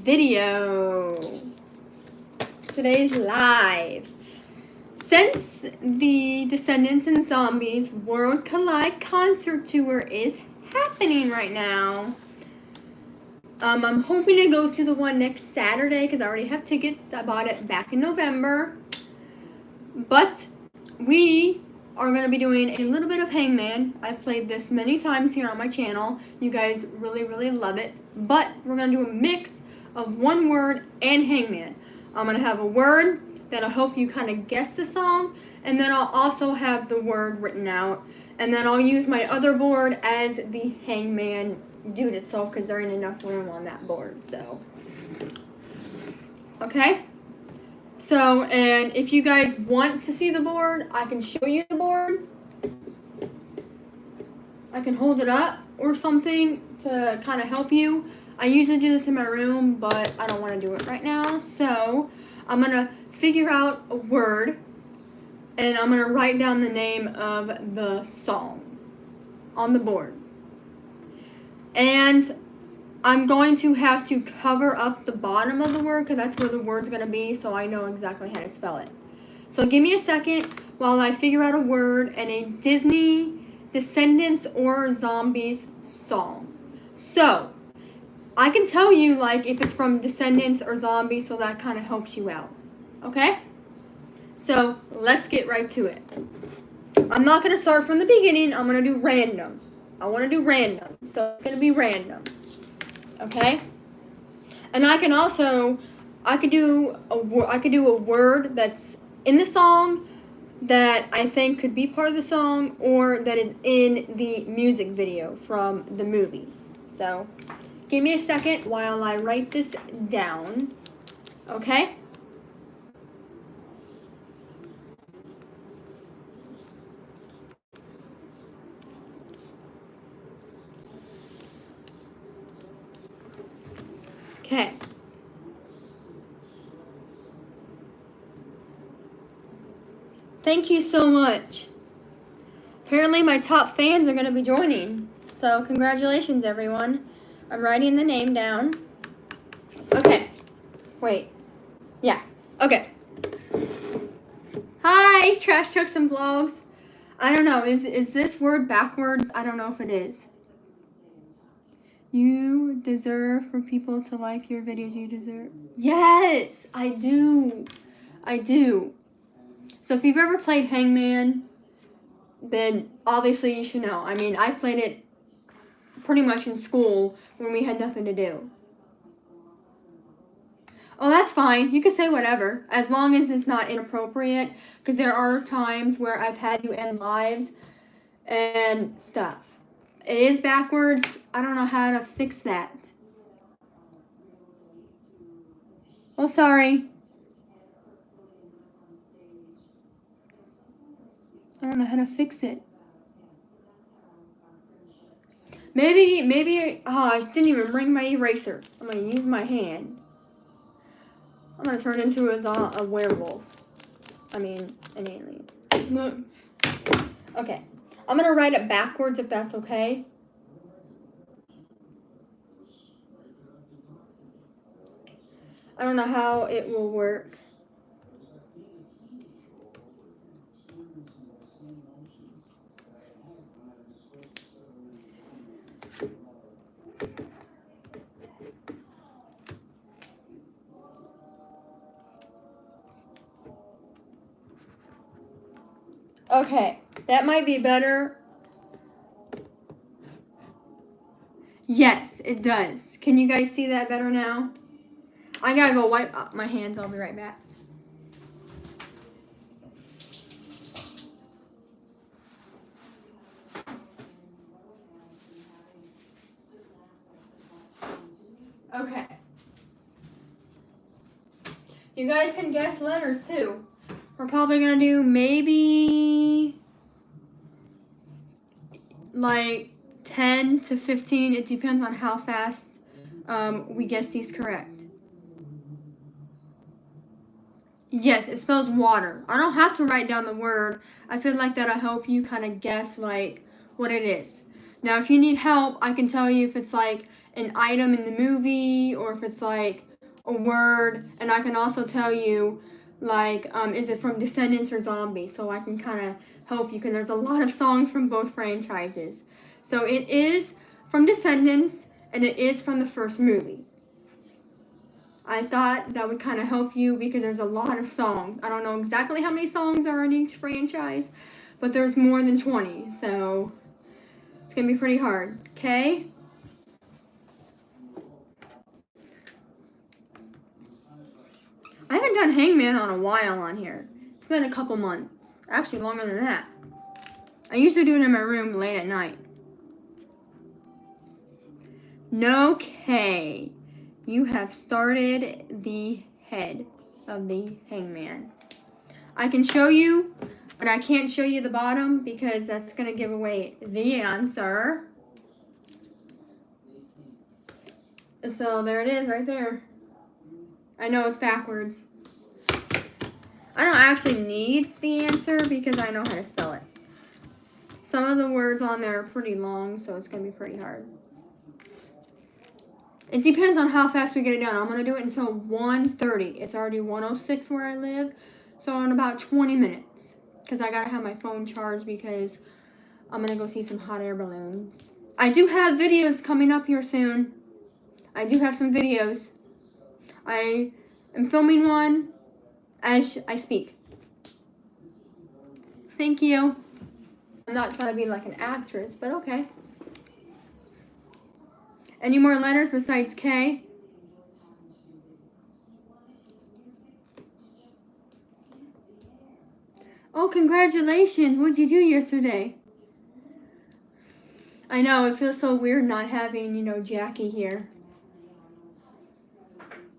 video. Today's live. Since the Descendants and Zombies World Collide concert tour is happening right now, I'm hoping to go to the one next Saturday because I already have tickets. I bought it back in November. But we are going to be doing a little bit of Hangman. I've played this many times here on my channel. You guys really love it. But we're going to do a mix of one word and Hangman. I'm going to have a word that'll help you kind of guess the song. And then I'll also have the word written out. And then I'll use my other board as the Hangman dude itself because there ain't enough room on that board. So, okay. So, and if you guys want to see the board, I can show you the board. I can hold it up or something to kind of help you. I usually do this in my room, but I don't want to do it right now. So, I'm going to figure out a word, and I'm going to write down the name of the song on the board. And I'm going to have to cover up the bottom of the word because that's where the word's going to be, so I know exactly how to spell it. So give me a second while I figure out a word and a Disney, Descendants, or Zombies song. So, I can tell you like if it's from Descendants or Zombies, so that kind of helps you out. Okay? So, let's get right to it. I'm not going to start from the beginning. I'm going to do random. I want to do random, so it's going to be random. Okay, and I can also, I could do a word that's in the song that I think could be part of the song or that is in the music video from the movie. So, give me a second while I write this down. Okay. Okay. Thank you so much. Apparently my top fans are going to be joining. So congratulations, everyone. I'm writing the name down. Okay. Wait. Yeah. Okay. Hi, Trash Trucks and Vlogs. I don't know. Is this word backwards? I don't know if it is. You deserve for people to like your videos. You deserve. Yes, I do. I do. So if you've ever played Hangman, then obviously you should know. I mean, I played it pretty much in school when we had nothing to do. Oh, that's fine. You can say whatever, as long as it's not inappropriate, because there are times where I've had you end lives and stuff. It is backwards. I don't know how to fix that. Oh, sorry. I don't know how to fix it. Maybe, oh, I didn't even bring my eraser. I'm going to use my hand. I'm going to turn into a werewolf. I mean, an alien. No. Okay. I'm going to write it backwards if that's okay. I don't know how it will work. Okay, that might be better. Yes, it does. Can you guys see that better now? I gotta go wipe up my hands. I'll be right back. Okay. You guys can guess letters too. We're probably gonna do maybe like 10 to 15. It depends on how fast we guess these correct. Yes, it spells water. I don't have to write down the word. I feel like that'll help you kind of guess like what it is. Now, if you need help, I can tell you if it's like an item in the movie or if it's like a word, and I can also tell you, like, is it from Descendants or Zombie? So I can kind of help you, because there's a lot of songs from both franchises. So it is from Descendants, and it is from the first movie. I thought that would kind of help you because there's a lot of songs. I don't know exactly how many songs are in each franchise, but there's more than 20, so it's going to be pretty hard, okay? I haven't done Hangman on a while on here. It's been a couple months. Actually, longer than that. I usually do it in my room late at night. Okay. You have started the head of the hangman. I can show you, but I can't show you the bottom because that's going to give away the answer. So there it is right there. I know it's backwards. I don't actually need the answer because I know how to spell it. Some of the words on there are pretty long, so it's going to be pretty hard. It depends on how fast we get it done. I'm going to do it until 1:30. It's already 1:06 where I live, so in about 20 minutes. Because I got to have my phone charged because I'm going to go see some hot air balloons. I do have videos coming up here soon. I do have some videos. I am filming one as I speak. Thank you. I'm not trying to be like an actress, but okay. Any more letters besides K? Oh, congratulations. What'd you do yesterday? I know, it feels so weird not having, Jackie here.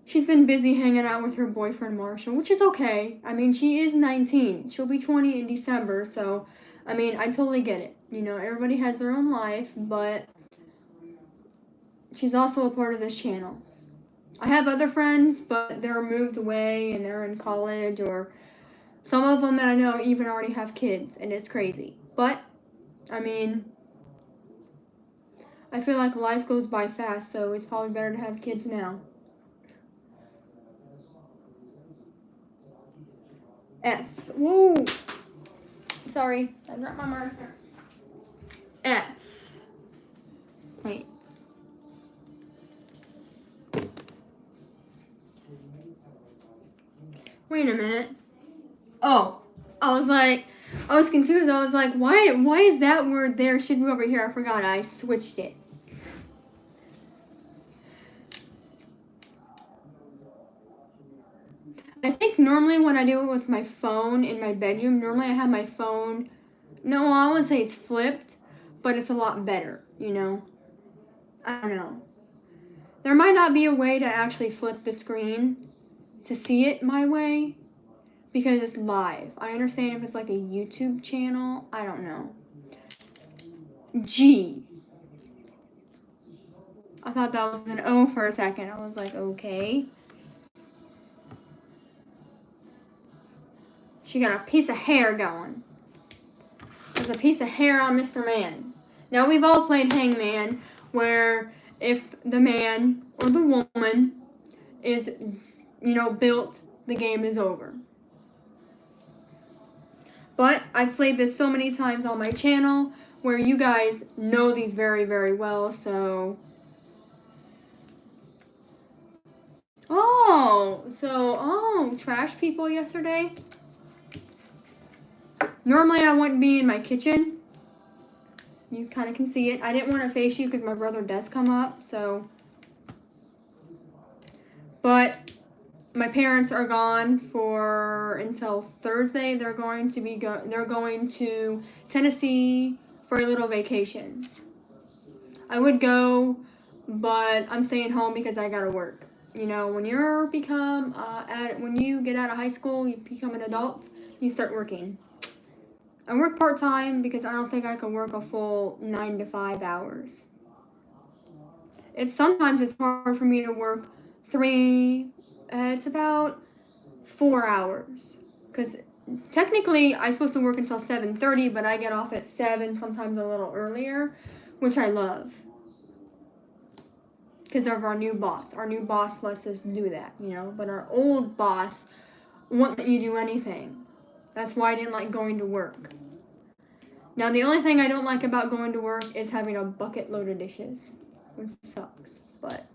She's been busy hanging out with her boyfriend, Marshall, which is okay. I mean, she is 19. She'll be 20 in December, so, I mean, I totally get it. Everybody has their own life, but she's also a part of this channel. I have other friends, but they're moved away and they're in college, or some of them that I know even already have kids, and it's crazy. But, I mean, I feel like life goes by fast, so it's probably better to have kids now. F. Woo! Sorry, I dropped my marker. F. Wait. Wait a minute. Oh, I was confused. I was like, why is that word there? It should be over here. I forgot. I switched it. I think normally when I do it with my phone in my bedroom, normally I have my phone, no, I wouldn't say it's flipped, but it's a lot better, I don't know. There might not be a way to actually flip the screen to see it my way because it's live. I understand if it's like a YouTube channel, I don't know. G. I thought that was an O for a second. I was like, okay. She got a piece of hair going. There's a piece of hair on Mr. Man. Now, we've all played Hangman, where if the man or the woman is, built, the game is over. But I've played this so many times on my channel, where you guys know these very, very well, so... trash people yesterday? Normally I wouldn't be in my kitchen. You kind of can see it. I didn't want to face you because my brother does come up, so. But my parents are gone until Thursday. They're going to Tennessee for a little vacation. I would go, but I'm staying home because I gotta work. When when you get out of high school, you become an adult, you start working. I work part-time because I don't think I can work a full 9 to 5 hours. Sometimes it's hard for me to work it's about 4 hours. Because technically I'm supposed to work until 7:30, but I get off at 7, sometimes a little earlier, which I love. because of our new boss. Our new boss lets us do that, you know, but our old boss won't let you do anything. That's why I didn't like going to work. Now, the only thing I don't like about going to work is having a bucket load of dishes, which sucks, but,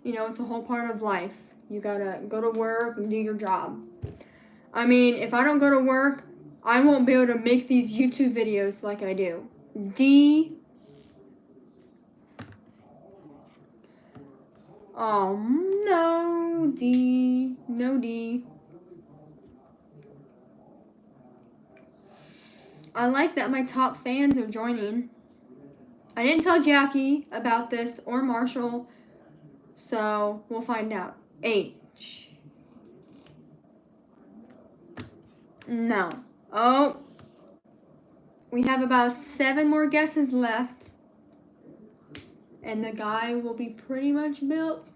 you know, it's a whole part of life. You gotta go to work and do your job. I mean, if I don't go to work, I won't be able to make these YouTube videos like I do. Oh, no, no D. I like that my top fans are joining. I didn't tell Jackie about this or Marshall, so we'll find out. H. No. Oh. We have about 7 more guesses left. And the guy will be pretty much built.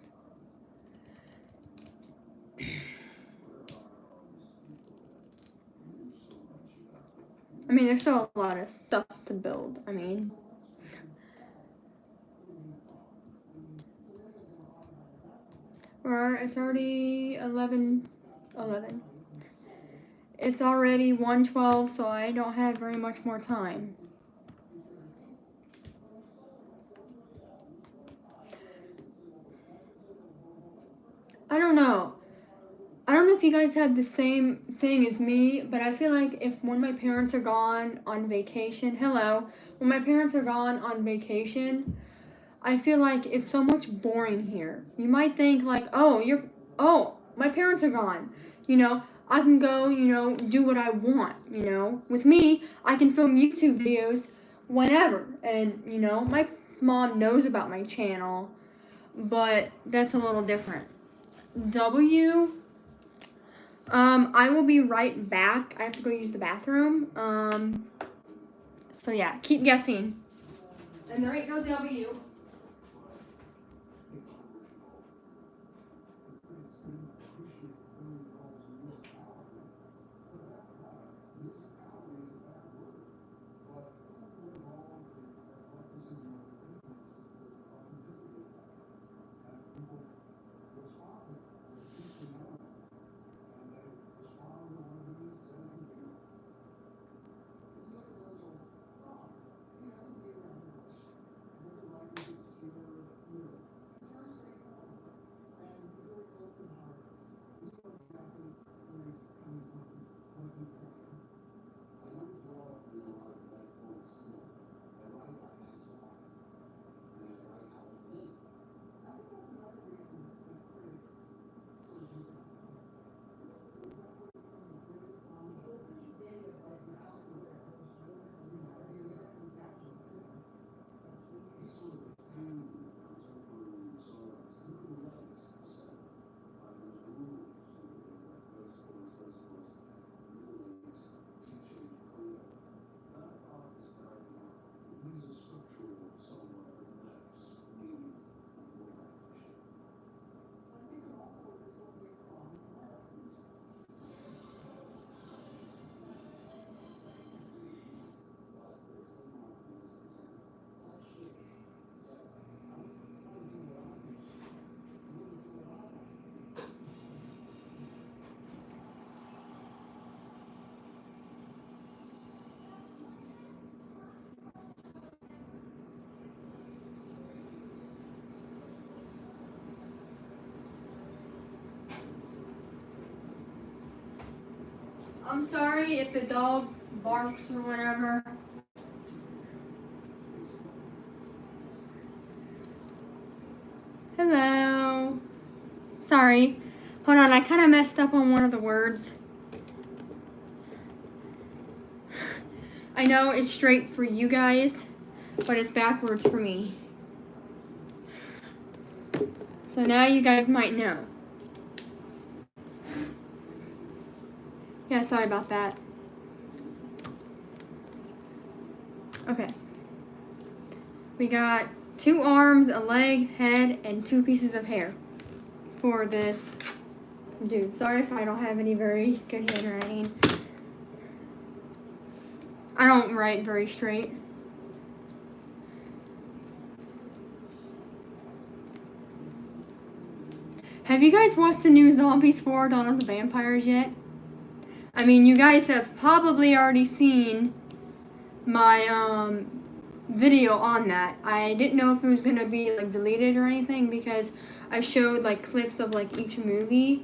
I mean, there's still a lot of stuff to build. I mean, it's already 11. It's already 1:12, so I don't have very much more time. I don't know. I don't know if you guys have the same thing as me, but I feel like when my parents are gone on vacation, when my parents are gone on vacation, I feel like it's so much boring here. You might think like, my parents are gone. You know, I can go, you know, do what I want, you know. With me, I can film YouTube videos whenever. And, you know, my mom knows about my channel, but that's a little different. W. I will be right back. I have to go use the bathroom. So yeah, keep guessing. And there ain't no W. I'm sorry if the dog barks or whatever. Hello. Sorry. Hold on, I kind of messed up on one of the words. I know it's straight for you guys, but it's backwards for me. So now you guys might know. Yeah, sorry about that. Okay. We got 2 arms, a leg, head, and 2 pieces of hair for this dude. Sorry if I don't have any very good handwriting. I don't write very straight. Have you guys watched the new Zombies 4 Dawn of the Vampires yet? I mean, you guys have probably already seen my video on that. I didn't know if it was going to be like deleted or anything because I showed like clips of like each movie.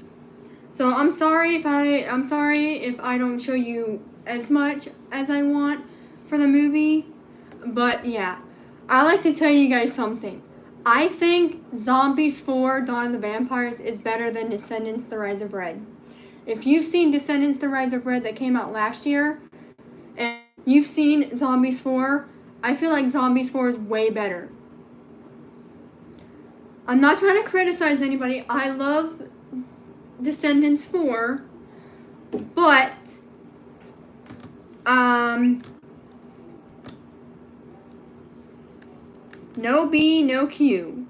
So I'm sorry if I don't show you as much as I want for the movie. But yeah, I like to tell you guys something. I think Zombies 4 Dawn of the Vampires is better than Descendants The Rise of Red. If you've seen Descendants The Rise of Red that came out last year, and you've seen Zombies 4, I feel like Zombies 4 is way better. I'm not trying to criticize anybody. I love Descendants 4, but no B, no Q.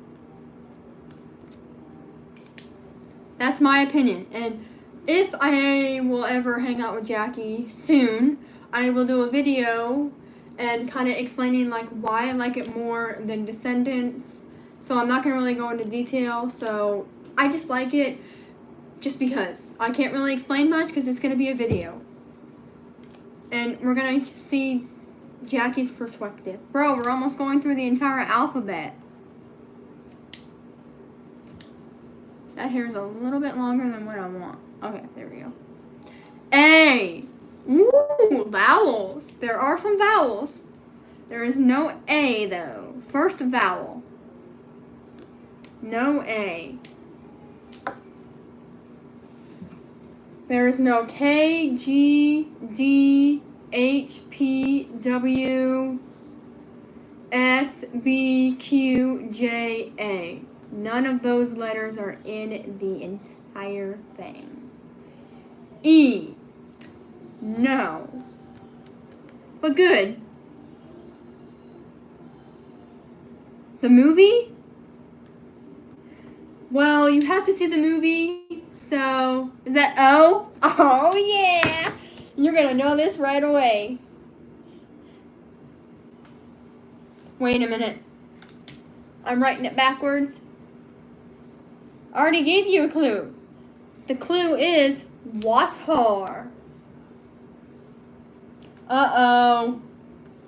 That's my opinion. And if I will ever hang out with Jackie soon, I will do a video and kind of explaining like why I like it more than Descendants. So I'm not going to really go into detail. So I just like it just because. I can't really explain much because it's going to be a video. And we're going to see Jackie's perspective. Bro, we're almost going through the entire alphabet. That hair's a little bit longer than what I want. Okay, there we go. A. Ooh, vowels. There are some vowels. There is no A, though. First vowel. No A. There is no K, G, D, H, P, W, S, B, Q, J, A. None of those letters are in the entire thing. E. No. But good. The movie? Well, you have to see the movie. So, is that O? Oh, yeah. You're going to know this right away. Wait a minute. I'm writing it backwards. I already gave you a clue. The clue is water. Uh-oh.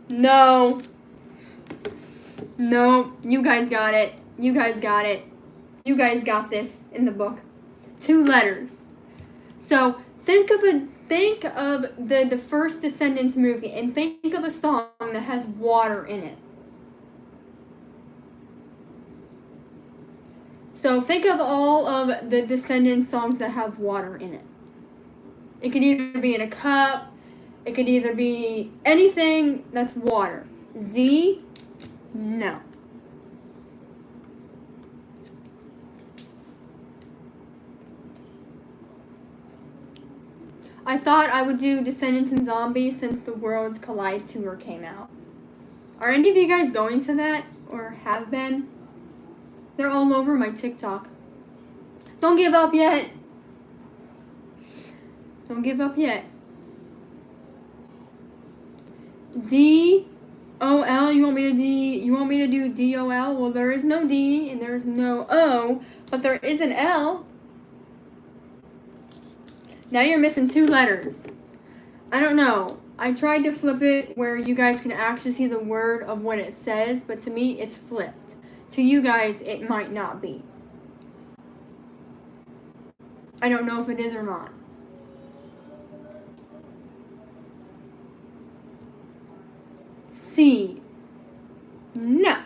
No. No. You guys got it. You guys got it. You guys got this in the book. 2 letters. So think of the first Descendants movie and think of a song that has water in it. So think of all of the Descendants songs that have water in it. It could either be in a cup. It could either be anything that's water. Z, no. I thought I would do Descendants and Zombies since the Worlds Collide tour came out. Are any of you guys going to that or have been? They're all over my TikTok. Don't give up yet. Don't give up yet. D-O-L, you want me to do D-O-L? Well, there is no D and there is no O, but there is an L. Now you're missing 2 letters. I don't know. I tried to flip it where you guys can actually see the word of what it says, but to me, it's flipped. To you guys, it might not be. I don't know if it is or not. C. No.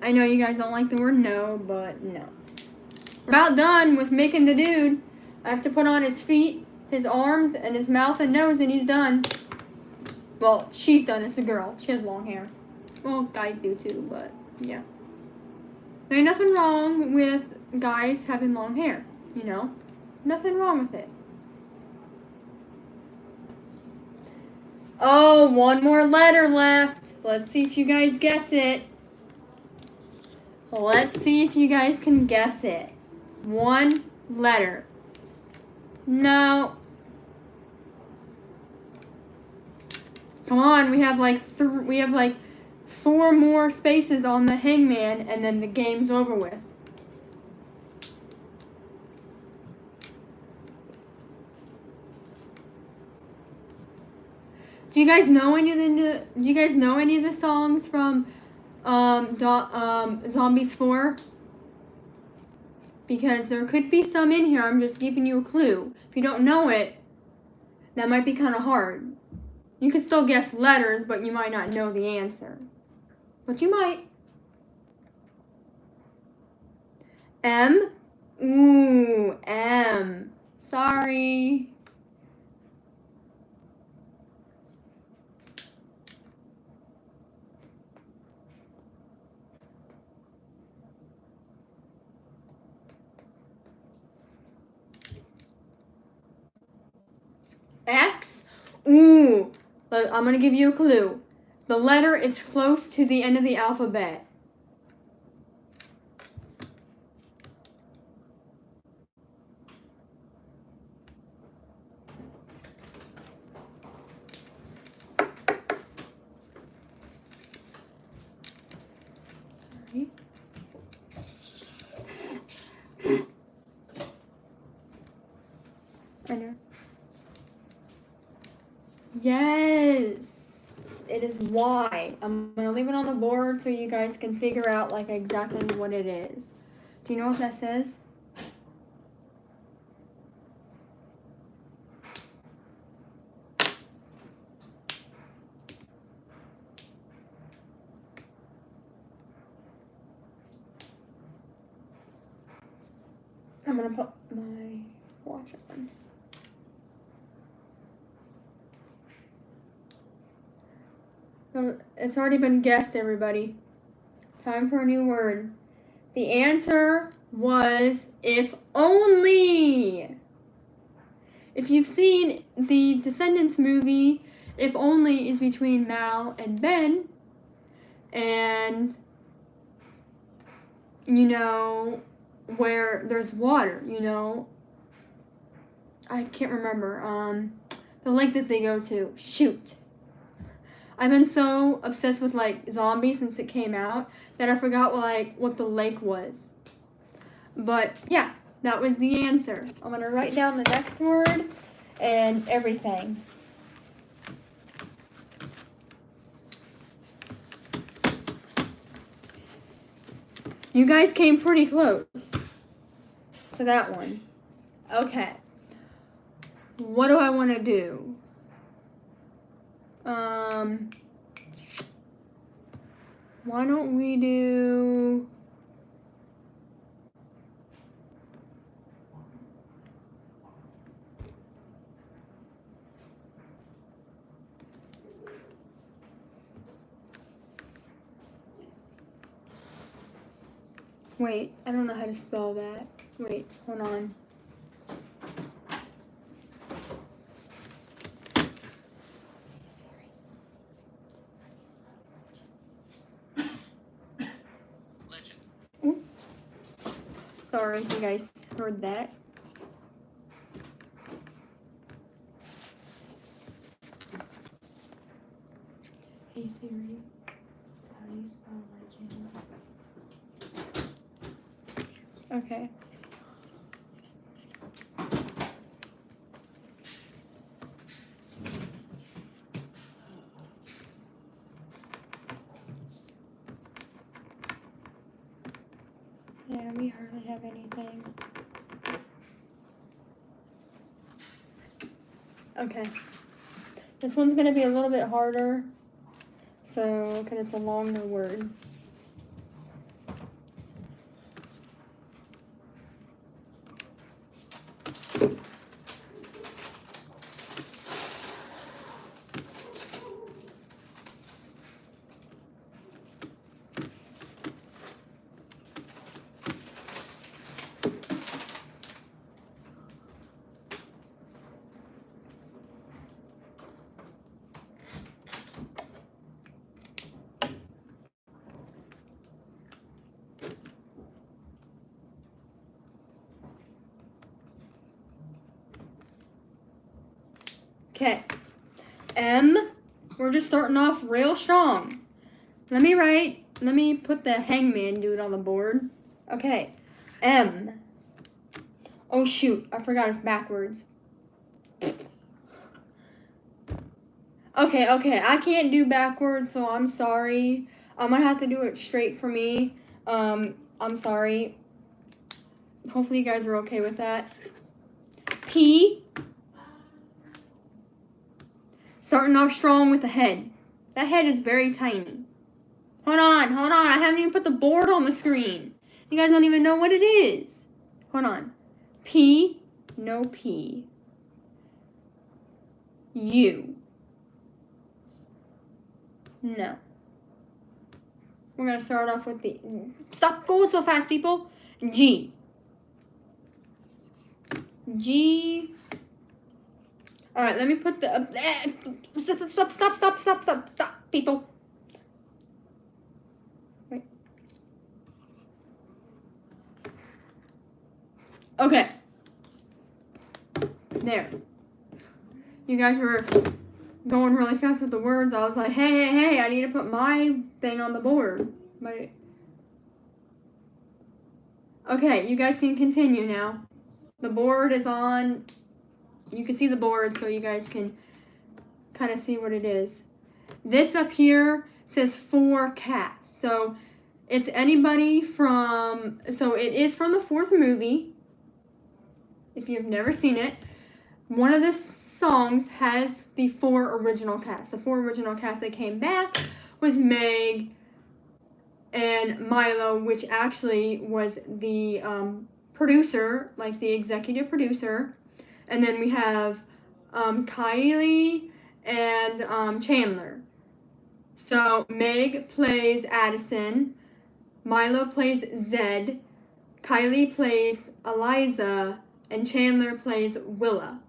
I know you guys don't like the word no, but no. We're about done with making the dude. I have to put on his feet, his arms, and his mouth and nose, and he's done. Well, she's done. It's a girl. She has long hair. Well, guys do too, but yeah. There ain't nothing wrong with guys having long hair, you know? Nothing wrong with it. Oh, 1 more letter left. Let's see if you guys guess it. Let's see if you guys can guess it. 1 letter. No. Come on, we have like 4 more spaces on the hangman, and then the game's over with. Do you guys know any of the songs from Zombies 4? Because there could be some in here. I'm just giving you a clue. If you don't know it, that might be kind of hard. You can still guess letters, but you might not know the answer. But you might. M? Ooh, M. Sorry. X? Ooh. I'm going to give you a clue. The letter is close to the end of the alphabet. I know. Yes, it is Y. I'm gonna leave it on the board so you guys can figure out like exactly what it is. Do you know what that says? I'm gonna put my watch on. It's already been guessed, everybody. Time for a new word. The answer was if only. If you've seen the Descendants movie, if only is between Mal and Ben. And, you know, where there's water, you know. I can't remember. The lake that they go to. Shoot. I've been so obsessed with like zombies since it came out that I forgot what the lake was. But yeah, that was the answer. I'm gonna write down the next word and everything. You guys came pretty close to that one. Okay. What do I want to do? Why don't we do... Wait, I don't know how to spell that. Wait, hold on. Sorry if you guys heard that. Hey Siri, how do you spell legends? Okay. Yeah, we hardly have anything. Okay. This one's going to be a little bit harder, so, because it's a longer word. Okay. M. We're just starting off real strong. Let me put the hangman dude on the board. Okay. M. Oh shoot, I forgot it's backwards. Okay, I can't do backwards, so I'm sorry. I might have to do it straight for me. I'm sorry. Hopefully you guys are okay with that. P. Starting off strong with the head. That head is very tiny. Hold on. I haven't even put the board on the screen. You guys don't even know what it is. Hold on. P. No P. U. No. We're going to start off with the... Stop going so fast, people. G. G. All right, let me put the... Stop, people. Wait. Okay. There. You guys were going really fast with the words. I was like, hey, I need to put my thing on the board. Okay, you guys can continue now. The board is on. You can see the board so you guys can kind of see what it is. This up here says 4 casts. So it's anybody from, so it is from the 4th movie. If you've never seen it, one of the songs has the 4 original casts. The 4 original casts that came back was Meg and Milo, which actually was the producer, like the executive producer. And then we have Kylie and Chandler. So Meg plays Addison, Milo plays Zed, Kylie plays Eliza, and Chandler plays Willa.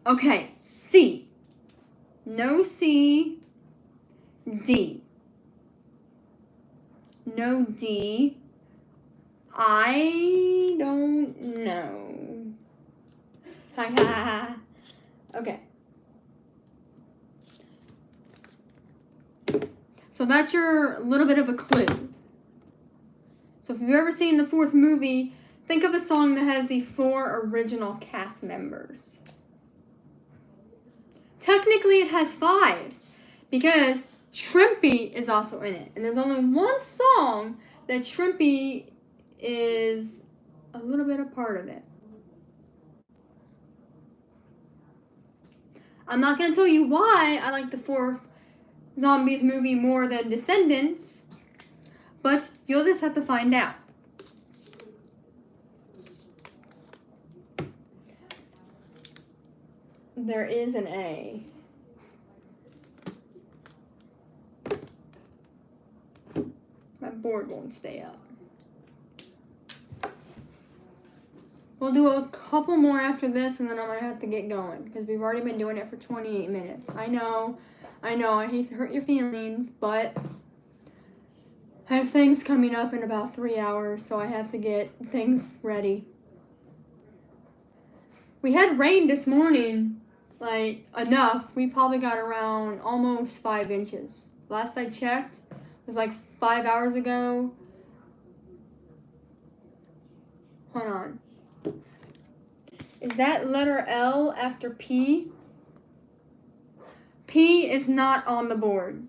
Okay, C. No C. D. No D. I don't know. Okay. So that's your little bit of a clue. So if you've ever seen the 4th movie, think of a song that has the 4 original cast members. Technically it has 5 because Shrimpy is also in it. And there's only one song that Shrimpy is a little bit a part of it. I'm not going to tell you why I like the 4th Zombies movie more than Descendants, but you'll just have to find out. There is an A. My board won't stay up. We'll do a couple more after this, and then I'm going to have to get going, because we've already been doing it for 28 minutes. I know, I hate to hurt your feelings, but I have things coming up in about 3 hours, so I have to get things ready. We had rain this morning, like, enough. We probably got around almost 5 inches. Last I checked, it was like 5 hours ago. Hold on. Is that letter L after P? P is not on the board.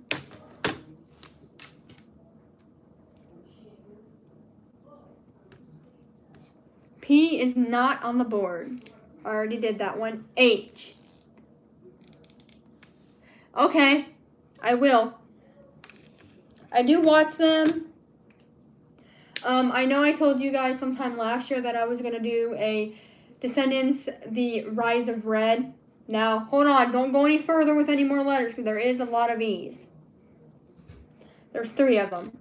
P is not on the board. I already did that one. H. Okay, I will. I do watch them. I know I told you guys sometime last year that I was going to do a Descendants, The Rise of Red. Now, hold on. Don't go any further with any more letters because there is a lot of E's. There's 3 of them.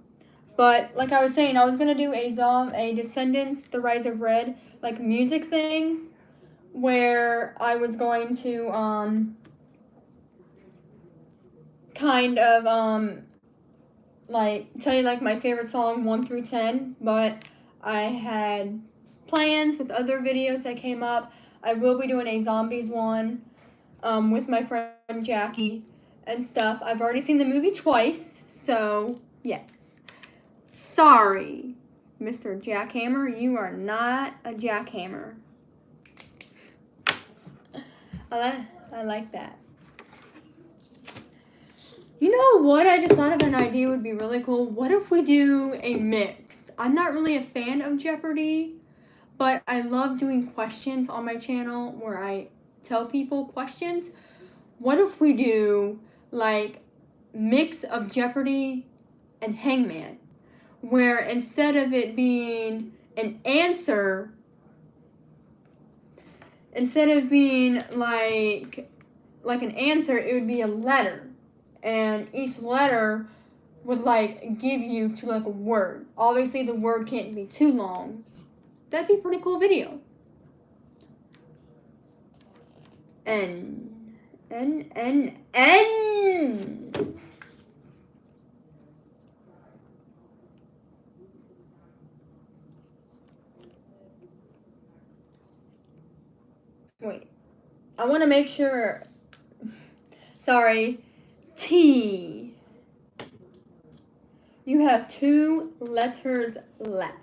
But, like I was saying, I was going to do a Descendants, The Rise of Red, like, music thing where I was going to, kind of, like, tell you, like, my favorite song 1 through 10, but I had plans with other videos that came up. I will be doing a Zombies one, with my friend Jackie and stuff. I've already seen the movie twice, so, yes. Sorry, Mr. Jackhammer, you are not a jackhammer. I like that. You know what? I just thought of an idea would be really cool. What if we do a mix? I'm not really a fan of Jeopardy, but I love doing questions on my channel where I tell people questions. What if we do like mix of Jeopardy and Hangman, where instead of it being an answer, instead of being like an answer, it would be a letter, and each letter would like give you to like a word. Obviously, the word can't be too long. That'd be a pretty cool video. N. Wait, I want to make sure. Sorry, T. You have 2 letters left.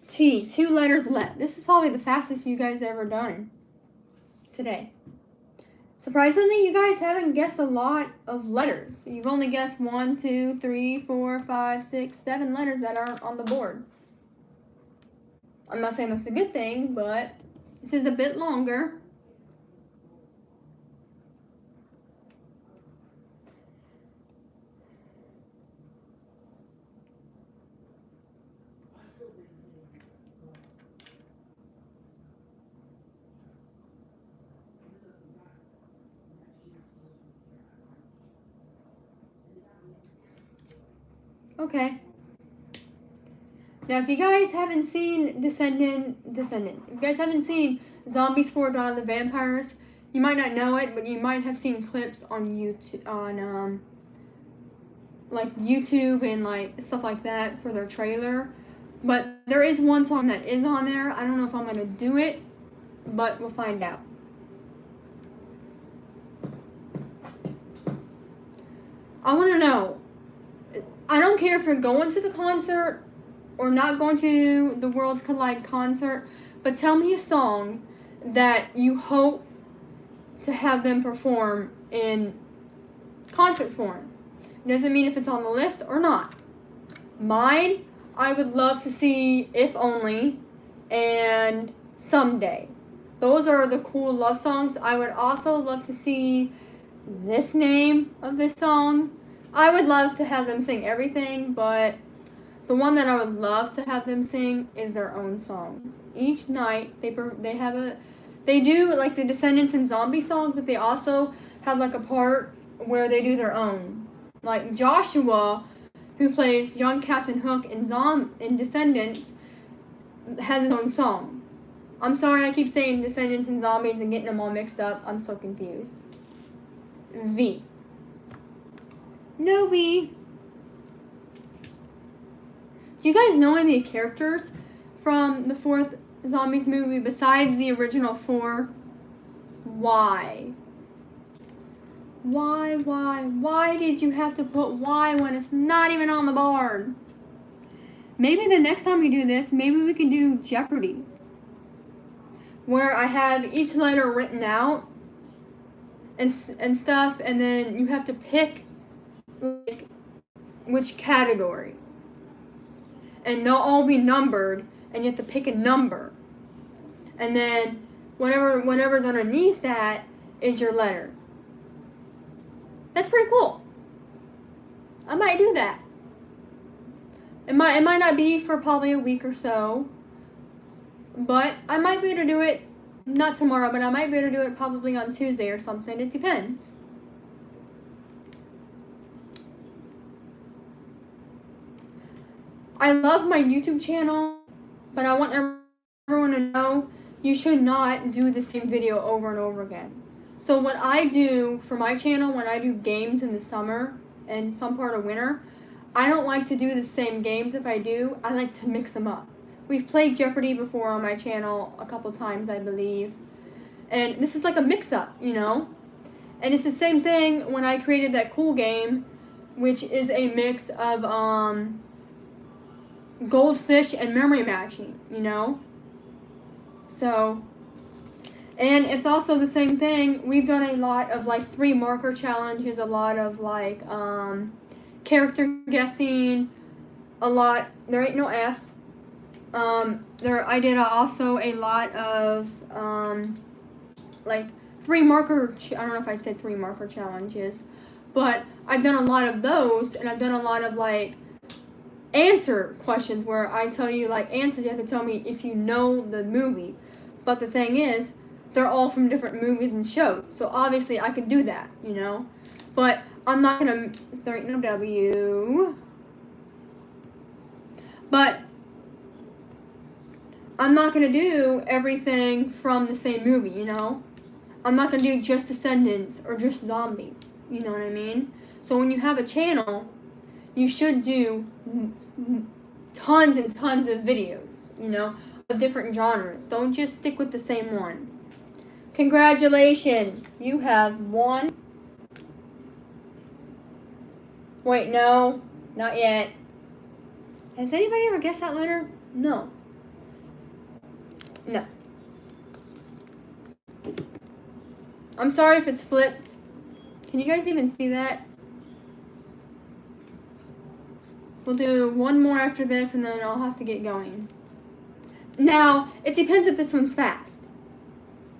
T, 2 letters left. This is probably the fastest you guys ever done today. Surprisingly, you guys haven't guessed a lot of letters. You've only guessed 1, 2, 3, 4, 5, 6, 7 letters that aren't on the board. I'm not saying that's a good thing, but this is a bit longer. Okay. Now, if you guys haven't seen Descendant, if you guys haven't seen Zombies 4: Dawn of the Vampires, you might not know it, but you might have seen clips on YouTube, like YouTube and like stuff like that for their trailer. But there is one song that is on there. I don't know if I'm gonna do it, but we'll find out. I want to know. I don't care if you're going to the concert or not going to the Worlds Collide concert, but tell me a song that you hope to have them perform in concert form. Doesn't mean if it's on the list or not. Mine, I would love to see If Only and Someday. Those are the cool love songs. I would also love to see this name of this song. I would love to have them sing everything, but the one that I would love to have them sing is their own songs. Each night they do like the Descendants and Zombie songs, but they also have like a part where they do their own. Like Joshua, who plays young Captain Hook in Descendants, has his own song. I'm sorry, I keep saying Descendants and Zombies and getting them all mixed up. I'm so confused. V. No V. Do you guys know any characters from the 4th Zombies movie besides the original 4? Why? Why did you have to put Y when it's not even on the board? Maybe the next time we do this, maybe we can do Jeopardy, where I have each letter written out and stuff, and then you have to pick like which category. And they'll all be numbered, and you have to pick a number. And then whatever's underneath that is your letter. That's pretty cool. I might do that. It might not be for probably a week or so, but I might be able to do it, not tomorrow, but I might be able to do it probably on Tuesday or something. It depends. I love my YouTube channel, but I want everyone to know you should not do the same video over and over again. So what I do for my channel, when I do games in the summer and some part of winter, I don't like to do the same games. If I do, I like to mix them up. We've played Jeopardy before on my channel a couple times, I believe. And this is like a mix-up, you know? And it's the same thing when I created that cool game, which is a mix of goldfish and memory matching, you know? So And it's also the same thing. We've done a lot of like 3 marker challenges, a lot of like character guessing, a lot. There ain't no F. I did also a lot of like 3 marker. I don't know if I said 3 marker challenges, but I've done a lot of those, and I've done a lot of like answer questions where I tell you like answers. You have to tell me if you know the movie. But the thing is, they're all from different movies and shows, so obviously I can do that, you know. But I'm not gonna. There ain't no W. But I'm not gonna do everything from the same movie, you know. I'm not gonna do just Descendants or just Zombies. You know what I mean? So when you have a channel, you should do tons and tons of videos, you know, of different genres. Don't just stick with the same one. Congratulations, you have won. Wait, no, not yet. Has anybody ever guessed that letter? No. No. I'm sorry if it's flipped. Can you guys even see that? We'll do one more after this, and then I'll have to get going. Now, it depends if this one's fast.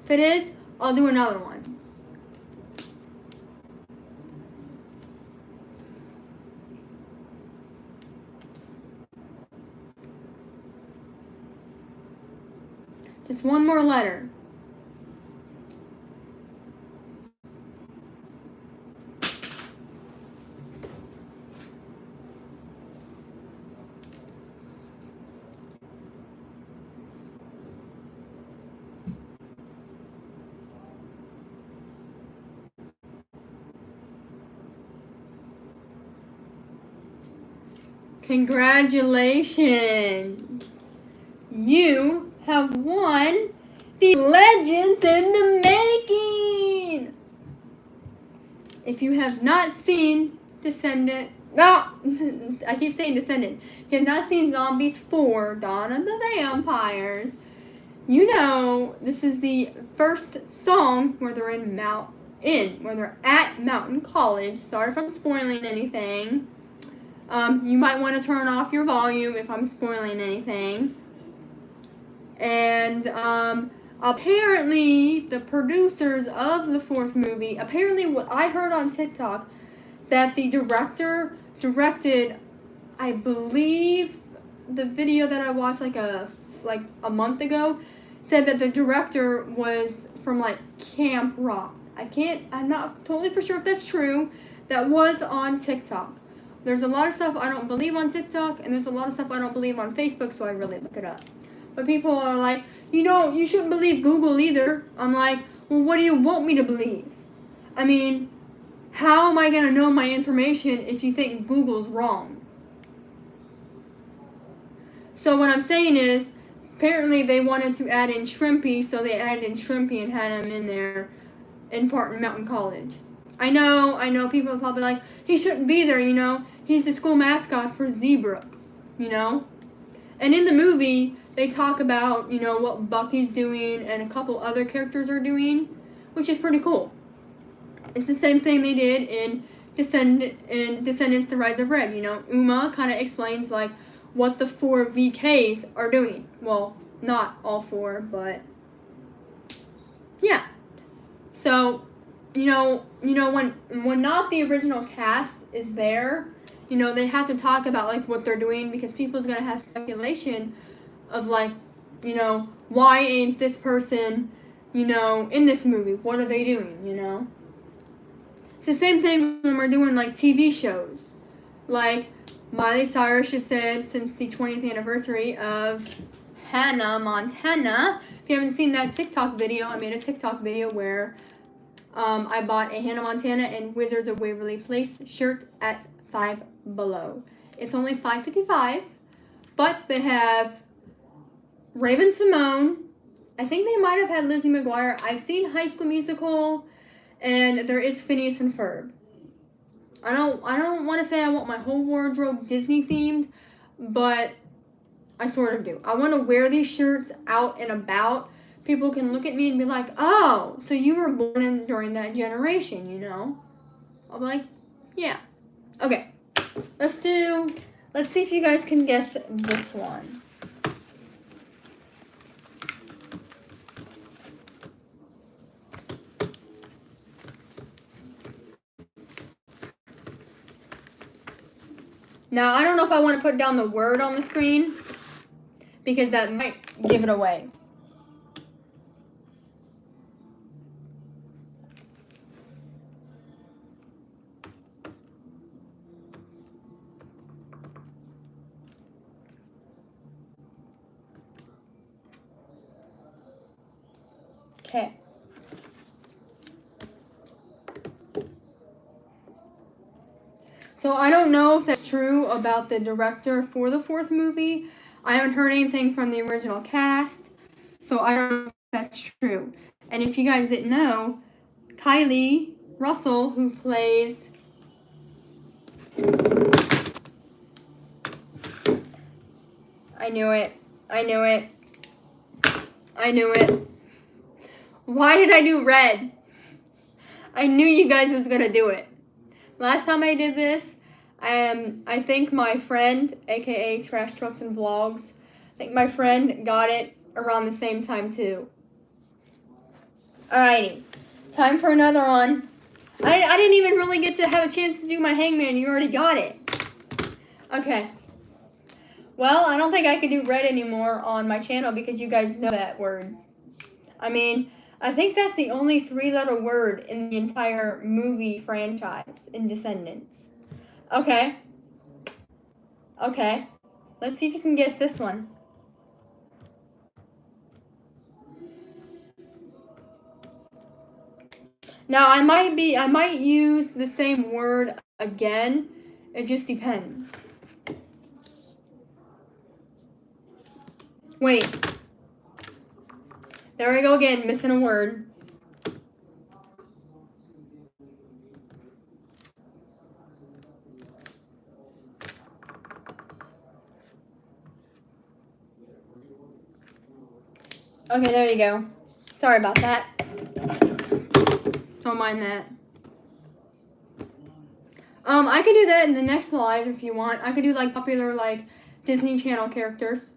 If it is, I'll do another one. Just one more letter. Congratulations! You have won the Legends in the Making! If you have not seen Descendant, no, I keep saying Descendant. If you have not seen Zombies 4, Dawn of the Vampires, you know this is the first song where they're where they're at Mountain College. Sorry if I'm spoiling anything. You might want to turn off your volume if I'm spoiling anything. And apparently the producers of the 4th movie, apparently what I heard on TikTok, that the director directed, I believe the video that I watched like a month ago, said that the director was from like Camp Rock. I'm not totally for sure if that's true. That was on TikTok. There's a lot of stuff I don't believe on TikTok, and there's a lot of stuff I don't believe on Facebook, so I really look it up. But people are like, you shouldn't believe Google either. I'm like, well, what do you want me to believe? I mean, how am I going to know my information if you think Google's wrong? So what I'm saying is, apparently they wanted to add in Shrimpy, so they added in Shrimpy and had him in there in Barton Mountain College. I know, people are probably like, he shouldn't be there, you know. He's the school mascot for Zebrook, you know. And in the movie, they talk about, you know, what Bucky's doing and a couple other characters are doing, which is pretty cool. It's the same thing they did in Descendants: The Rise of Red, you know. Uma kind of explains, like, what the 4 VKs are doing. Well, not all 4, but yeah. So, you know, when not the original cast is there, you know, they have to talk about like what they're doing, because people's gonna have speculation of like, you know, why ain't this person, you know, in this movie? What are they doing, you know? It's the same thing when we're doing like TV shows. Like Miley Cyrus just said, since the 20th anniversary of Hannah Montana. If you haven't seen that TikTok video, I made a TikTok video where I bought a Hannah Montana and Wizards of Waverly Place shirt at Five Below. It's only $5.55, but they have Raven Simone. I think they might have had Lizzie McGuire. I've seen High School Musical, and there is Phineas and Ferb. I don't want to say I want my whole wardrobe Disney themed, but I sort of do. I want to wear these shirts out and about people can look at me and be like, oh, so you were born during that generation, you know? I'll be like, yeah. Okay, let's see if you guys can guess this one. Now, I don't know if I want to put down the word on the screen because that might give it away. Okay. So I don't know if that's true about the director for the fourth movie. I haven't heard anything from the original cast, so I don't know if that's true. And if you guys didn't know, Kylie Russell, who plays I knew it. Why did I do red? I knew you guys was gonna do it. Last time I did this, I think my friend, aka Trash Trucks and Vlogs, I think my friend got it around the same time too. Alrighty, time for another one. I didn't even really get to have a chance to do my hangman. You already got it. Okay. Well, I don't think I can do red anymore on my channel because you guys know that word. I mean, I think that's the only 3-letter word in the entire movie franchise in Descendants. Okay. Let's see if you can guess this one. Now, I might use the same word again. It just depends. Wait. There we go again, missing a word. Okay, there you go. Sorry about that. Don't mind that. I could do that in the next live if you want. I could do like popular like Disney Channel characters.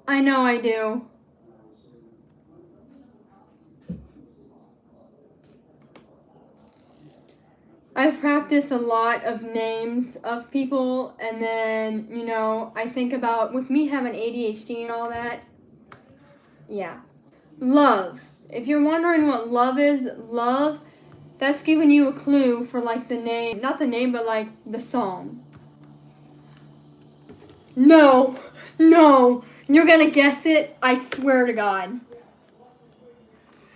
I know I do. I've practiced a lot of names of people, and then, you know, I think about, with me having ADHD and all that, yeah. Love. If you're wondering what love is, love, that's giving you a clue for, like, the name, not the name, but, like, the song. No, you're gonna guess it, I swear to God.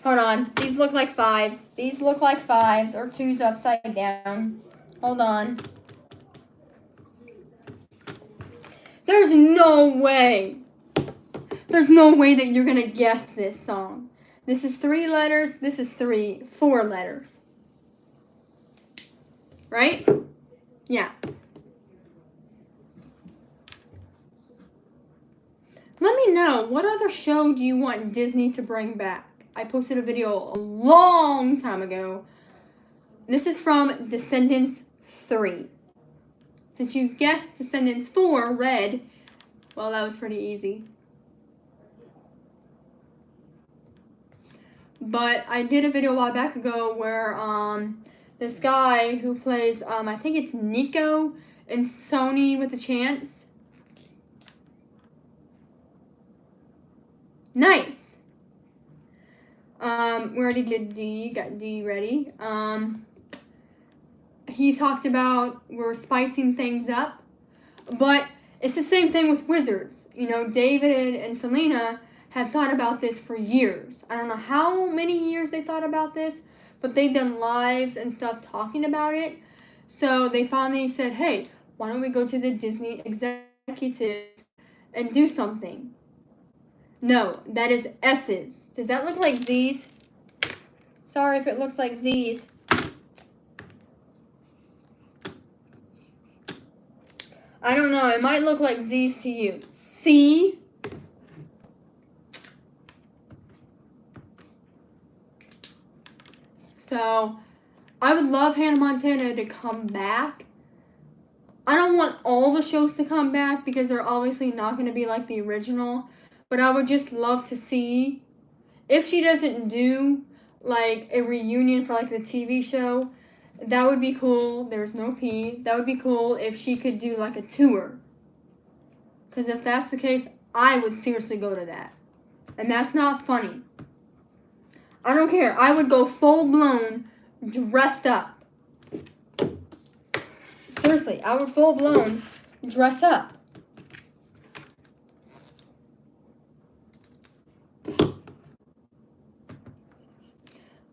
Hold on. These look like 5s. These look like 5s or 2s upside down. Hold on. There's no way. There's no way that you're going to guess this song. This is 3 letters. This is 4 letters. Right? Yeah. Let me know, what other show do you want Disney to bring back? I posted a video a long time ago. This is from Descendants 3. Since you guessed Descendants 4, red, well, that was pretty easy. But I did a video a while back ago where this guy who plays, I think it's Nico in Sony with a Chance. Nice. We already did D, got D ready. He talked about we're spicing things up, but it's the same thing with Wizards. You know, David and Selena had thought about this for years. I don't know how many years they thought about this, but they've done lives and stuff talking about it. So they finally said, hey, why don't we go to the Disney executives and do something? No, that is S's. Does that look like Z's? Sorry if it looks like Z's. I don't know. It might look like Z's to you. C. So, I would love Hannah Montana to come back. I don't want all the shows to come back because they're obviously not going to be like the original. But I would just love to see, if she doesn't do like a reunion for like the TV show, that would be cool. There's no P. That would be cool if she could do like a tour. Because if that's the case, I would seriously go to that. And that's not funny. I don't care. I would go full blown dressed up. Seriously, I would full blown dress up.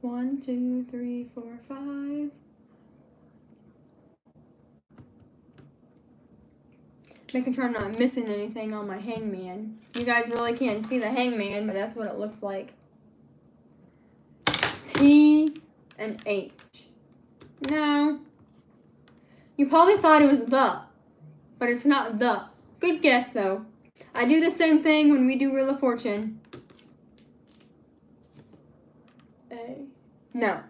One, two, three, four, five. Making sure I'm not missing anything on my hangman. You guys really can't see the hangman, but that's what it looks like. T and H. No. You probably thought it was the, but it's not the. Good guess, though. I do the same thing when we do Wheel of Fortune. A. No.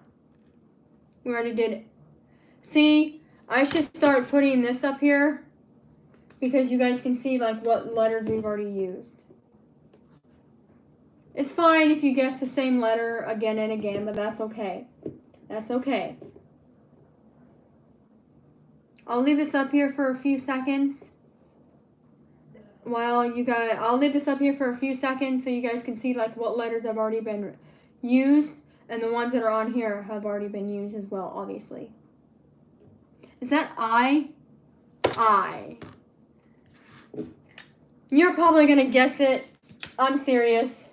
We already did it. See, I should start putting this up here because you guys can see like what letters we've already used. It's fine if you guess the same letter again and again, but that's okay. That's okay. I'll leave this up here for a few seconds. I'll leave this up here for a few seconds so you guys can see like what letters have already been used, and the ones that are on here have already been used as well, obviously. Is that I? I. You're probably gonna guess it. I'm serious.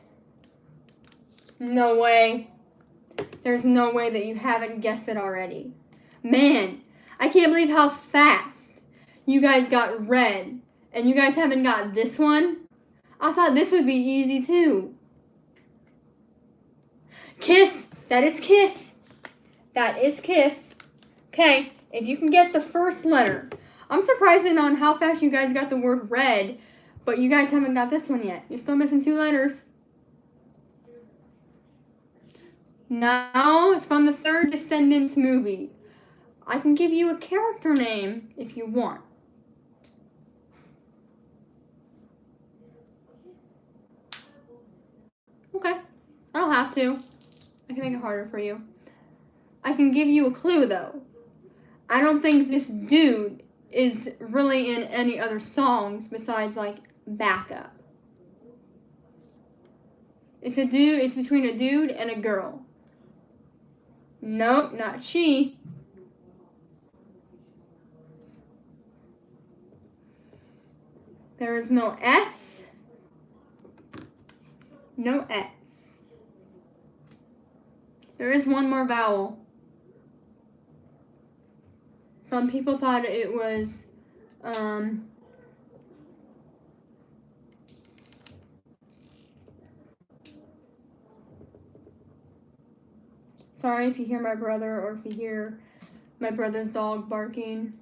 No way. There's no way that you haven't guessed it already. Man, I can't believe how fast you guys got red. And you guys haven't got this one? I thought this would be easy too. Kiss. That is kiss. That is kiss. Okay, if you can guess the first letter. I'm surprised on how fast you guys got the word red, but you guys haven't got this one yet. You're still missing 2 letters. Now, it's from the 3rd Descendants movie. I can give you a character name if you want. Okay, I don't have to. I can make it harder for you. I can give you a clue, though. I don't think this dude is really in any other songs besides, like, backup. It's a dude. It's between a dude and a girl. Nope, not she. There is no S. No S. There is one more vowel. Some people thought it was, sorry if you hear my brother or if you hear my brother's dog barking.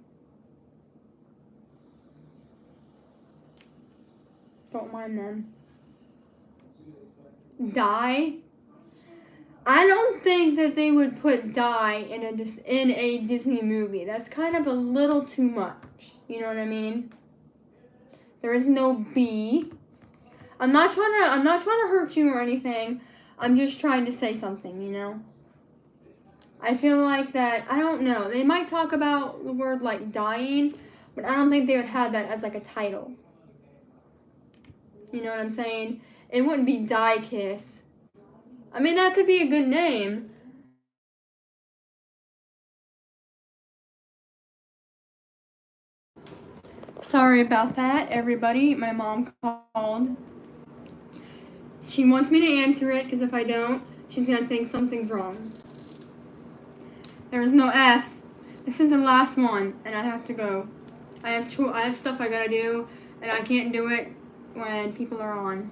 Don't mind them. Die? I don't think that they would put die in a Disney movie. That's kind of a little too much. You know what I mean? There is no B. I'm not trying to hurt you or anything. I'm just trying to say something, you know? I feel like that, I don't know. They might talk about the word like dying, but I don't think they would have that as like a title. You know what I'm saying? It wouldn't be Die Kiss. I mean, that could be a good name. Sorry about that, everybody. My mom called. She wants me to answer it, because if I don't, she's going to think something's wrong. There is no F. This is the last one, and I have to go. I have stuff I got to do, and I can't do it when people are on.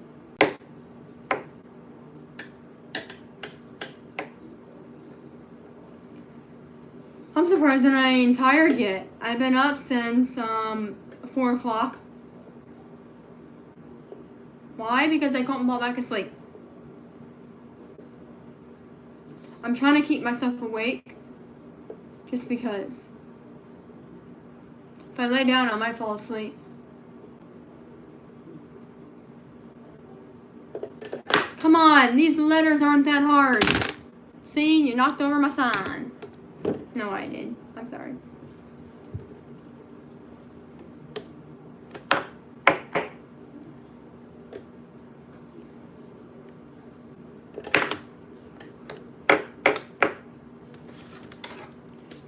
I'm surprised that I ain't tired yet. I've been up since 4 4 o'clock. Why? Because I couldn't fall back asleep. I'm trying to keep myself awake. Just because. If I lay down, I might fall asleep. Come on, these letters aren't that hard. See, you knocked over my sign. No, I did. I'm sorry.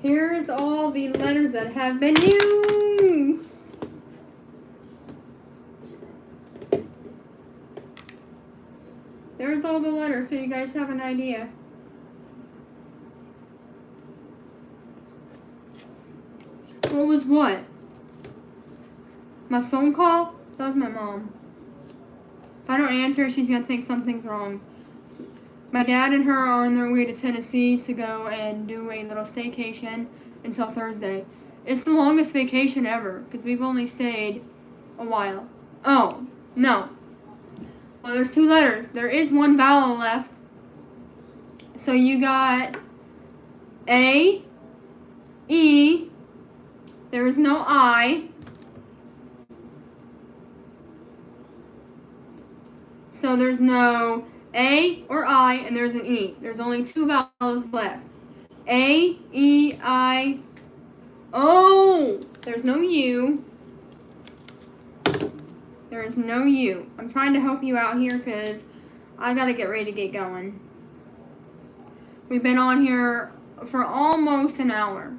Here's all the letters that have been used. There's all the letters so you guys have an idea. What was what? My phone call? That was my mom. If I don't answer, she's gonna think something's wrong. My dad and her are on their way to Tennessee to go and do a little staycation until Thursday. It's the longest vacation ever because we've only stayed a while. Oh, no. Well, there's 2 letters. There is 1 vowel left. So you got A, E. There is no I. So there's no A or I, and there's an E. There's only 2 vowels left. A, E, I, O. There's no U. There is no U. I'm trying to help you out here because I got to get ready to get going. We've been on here for almost an hour.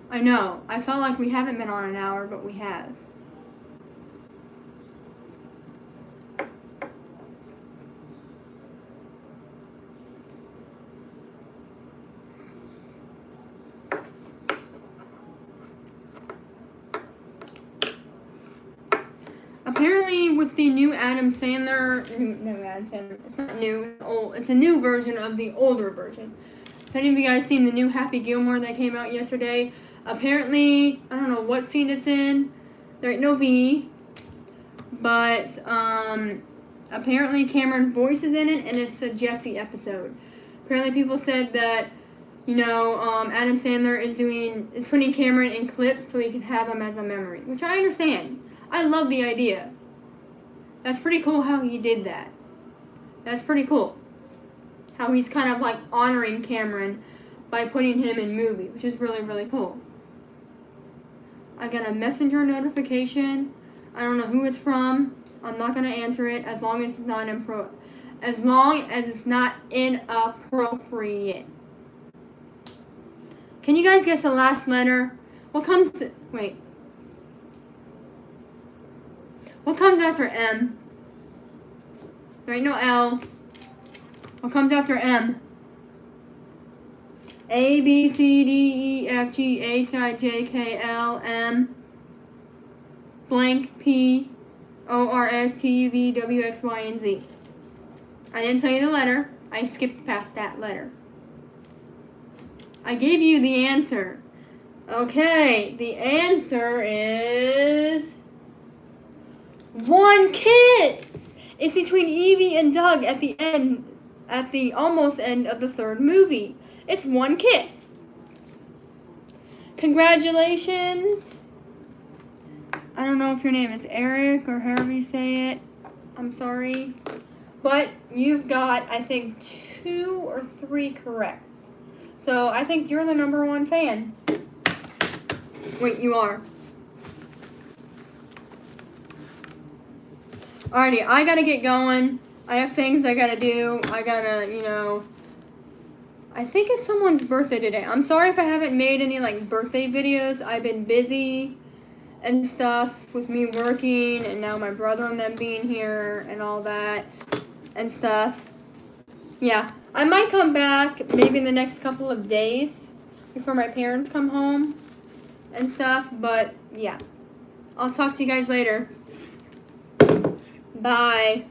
I know. I felt like we haven't been on an hour, but we have. Apparently, with the new Adam Sandler, it's not new, it's old. It's a new version of the older version. If any of you guys seen the new Happy Gilmore that came out yesterday, apparently, I don't know what scene it's in. There ain't no V, but apparently Cameron's voice is in it, and it's a Jesse episode. Apparently, people said that, you know, Adam Sandler is putting Cameron in clips so he can have him as a memory, which I understand. I love the idea. That's pretty cool how he did that. That's pretty cool. How he's kind of like honoring Cameron by putting him in movie, which is really, really cool. I got a messenger notification. I don't know who it's from. I'm not gonna answer it as long as it's not inappropriate. Can you guys guess the last letter? What comes after M? There ain't no L. What comes after M? A, B, C, D, E, F, G, H, I, J, K, L, M, blank, P, O, R, S, T, U, V, W, X, Y, and Z. I didn't tell you the letter. I skipped past that letter. I gave you the answer. Okay, the answer is 1 kiss. It's between Evie and Doug at the almost end of the 3rd movie. It's 1 kiss. Congratulations. I don't know if your name is Eric or however you say it. I'm sorry. But you've got, I think, 2 or 3 correct. So I think you're the #1 fan. Wait, you are. Alrighty, I gotta get going. I have things I gotta do. I gotta, I think it's someone's birthday today. I'm sorry if I haven't made any, birthday videos. I've been busy and stuff with me working and now my brother and them being here and all that and stuff. Yeah, I might come back maybe in the next couple of days before my parents come home and stuff, but yeah. I'll talk to you guys later. Bye.